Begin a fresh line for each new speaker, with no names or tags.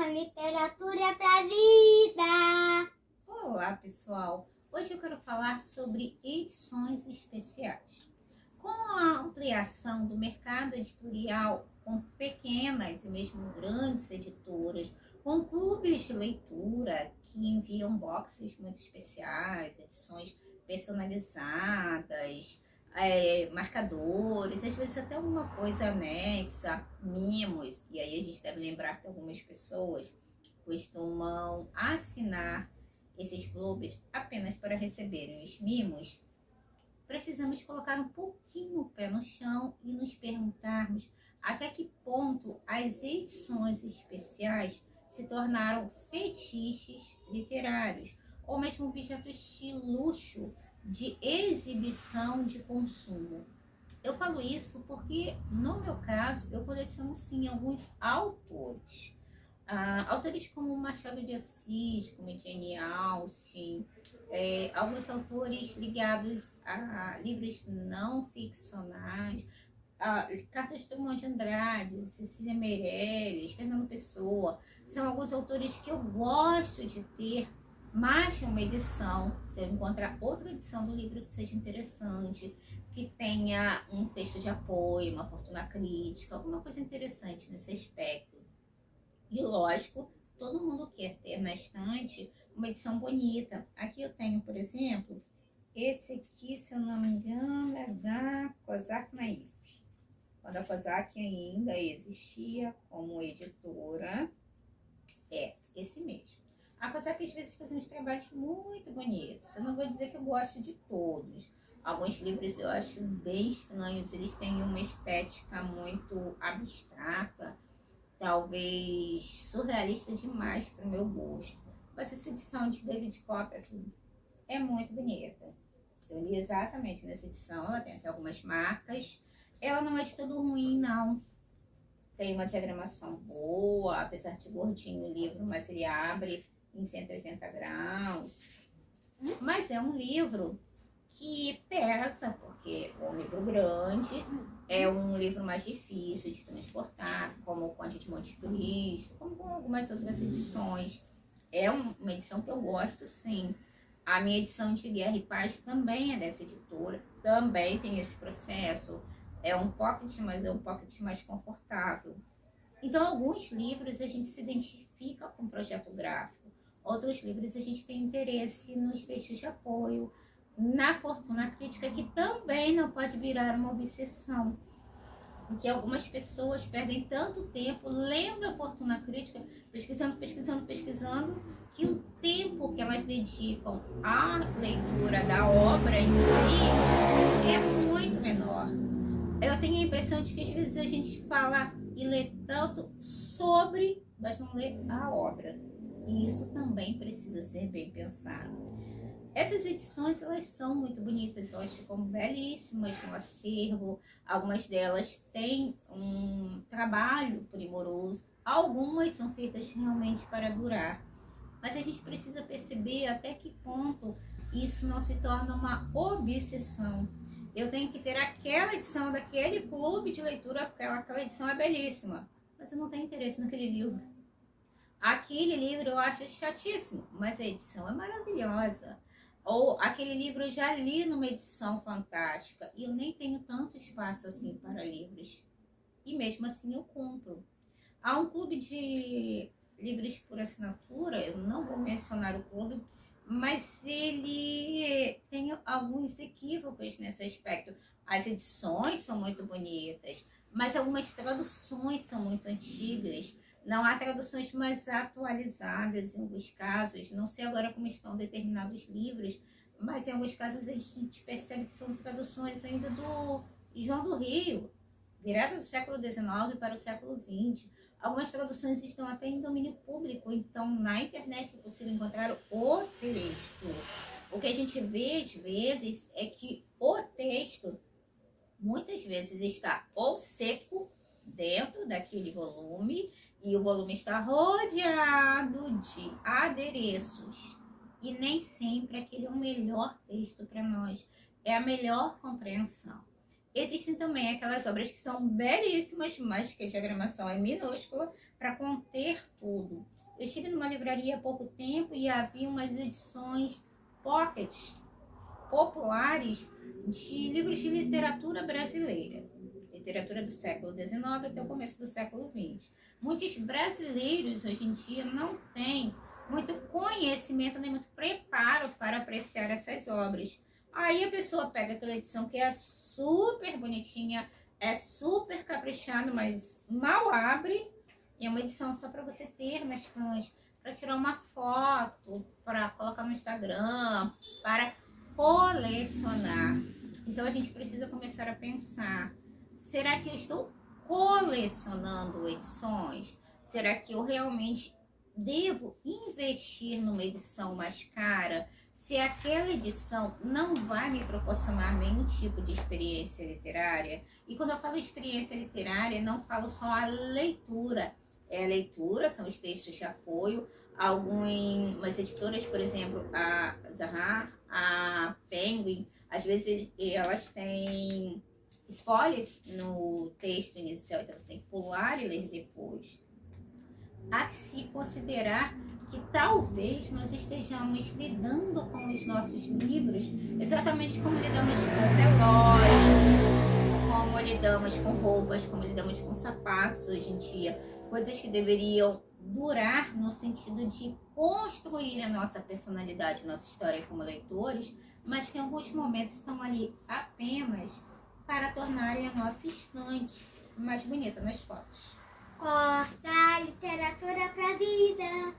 educação e literatura pra vida.
Olá, pessoal! Hoje eu quero falar sobre edições especiais. Com a ampliação do mercado editorial, com pequenas e mesmo grandes editoras, com clubes de leitura que enviam boxes muito especiais, edições personalizadas, marcadores, às vezes até alguma coisa anexa, mimos, e aí a gente deve lembrar que algumas pessoas costumam assinar esses clubes apenas para receberem os mimos. Precisamos colocar um pouquinho o pé no chão e nos perguntarmos até que ponto as edições especiais se tornaram fetiches literários ou mesmo objetos de luxo, de exibição, de consumo. Eu falo isso porque, no meu caso, eu coleciono sim alguns autores. Autores como Machado de Assis, como Jane Austen, alguns autores ligados a livros não ficcionais, Cartas Drummond de Andrade, Cecília Meirelles, Fernando Pessoa, são alguns autores que eu gosto de ter mais de uma edição. Se eu encontrar outra edição do livro que seja interessante, que tenha um texto de apoio, uma fortuna crítica, alguma coisa interessante nesse aspecto. E lógico, todo mundo quer ter na estante uma edição bonita. Aqui eu tenho, por exemplo, esse aqui, se eu não me engano, é da Kozak Naif. Quando a Kozak ainda existia como editora, é esse mesmo. A Kozak às vezes faz uns trabalhos muito bonitos. Eu não vou dizer que eu gosto de todos. Alguns livros eu acho bem estranhos, eles têm uma estética muito abstrata, talvez surrealista demais para o meu gosto. Mas essa edição de David Copperfield é muito bonita. Eu li exatamente nessa edição, ela tem até algumas marcas. Ela não é de todo ruim, não. Tem uma diagramação boa, apesar de gordinho o livro, mas ele abre em 180 graus. Mas é um livro que pesa, porque é um livro grande, é um livro mais difícil de transportar, como o Conde de Monte Cristo, como com algumas outras edições. É uma edição que eu gosto, sim. A minha edição de Guerra e Paz também é dessa editora, também tem esse processo. É um pocket, mas é um pocket mais confortável. Então, alguns livros a gente se identifica com o projeto gráfico. Outros livros a gente tem interesse nos textos de apoio, na fortuna crítica, que também não pode virar uma obsessão. Porque algumas pessoas perdem tanto tempo lendo a fortuna crítica, pesquisando, que o tempo que elas dedicam à leitura da obra em si é muito menor. Eu tenho a impressão de que às vezes a gente fala e lê tanto sobre, mas não lê a obra. E isso também precisa ser bem pensado. Essas edições, elas são muito bonitas, elas ficam belíssimas no acervo. Algumas delas têm um trabalho primoroso, algumas são feitas realmente para durar. Mas a gente precisa perceber até que ponto isso não se torna uma obsessão. Eu tenho que ter aquela edição daquele clube de leitura, porque aquela edição é belíssima, mas eu não tenho interesse naquele livro. Aquele livro eu acho chatíssimo, mas a edição é maravilhosa. Ou aquele livro eu já li numa edição fantástica e eu nem tenho tanto espaço assim para livros. E mesmo assim eu compro. Há um clube de livros por assinatura, eu não vou mencionar o clube, mas ele tem alguns equívocos nesse aspecto. As edições são muito bonitas, mas algumas traduções são muito antigas. Não há traduções mais atualizadas em alguns casos. Não sei agora como estão determinados livros, mas em alguns casos a gente percebe que são traduções ainda do João do Rio, virada do século XIX para o século XX. Algumas traduções estão até em domínio público, então na internet é possível encontrar o texto. O que a gente vê às vezes é que o texto muitas vezes está ou seco dentro daquele volume, e o volume está rodeado de adereços. E nem sempre aquele é o melhor texto para nós, é a melhor compreensão. Existem também aquelas obras que são belíssimas, mas que a diagramação é minúscula para conter tudo. Eu estive numa livraria há pouco tempo e havia umas edições pockets populares de livros de literatura brasileira. Literatura do século XIX até o começo do século XX. Muitos brasileiros hoje em dia não têm muito conhecimento nem muito preparo para apreciar essas obras. Aí a pessoa pega aquela edição que é super bonitinha, é super caprichado, mas mal abre. E é uma edição só para você ter na estante, para tirar uma foto, para colocar no Instagram, para colecionar. Então a gente precisa começar a pensar: será que eu estou colecionando edições? Será que eu realmente devo investir numa edição mais cara? Se aquela edição não vai me proporcionar nenhum tipo de experiência literária? E quando eu falo experiência literária, não falo só a leitura. É a leitura, são os textos de apoio. Algumas editoras, por exemplo, a Zahar, a Penguin, às vezes elas têm spoilers no texto inicial, então você tem que pular e ler depois. Há que se considerar que talvez nós estejamos lidando com os nossos livros exatamente como lidamos com relógios, como lidamos com roupas, como lidamos com sapatos hoje em dia, coisas que deveriam durar no sentido de construir a nossa personalidade, nossa história como leitores, mas que em alguns momentos estão ali apenas para tornarem a nossa estante mais bonita nas fotos.
Corta a literatura pra vida.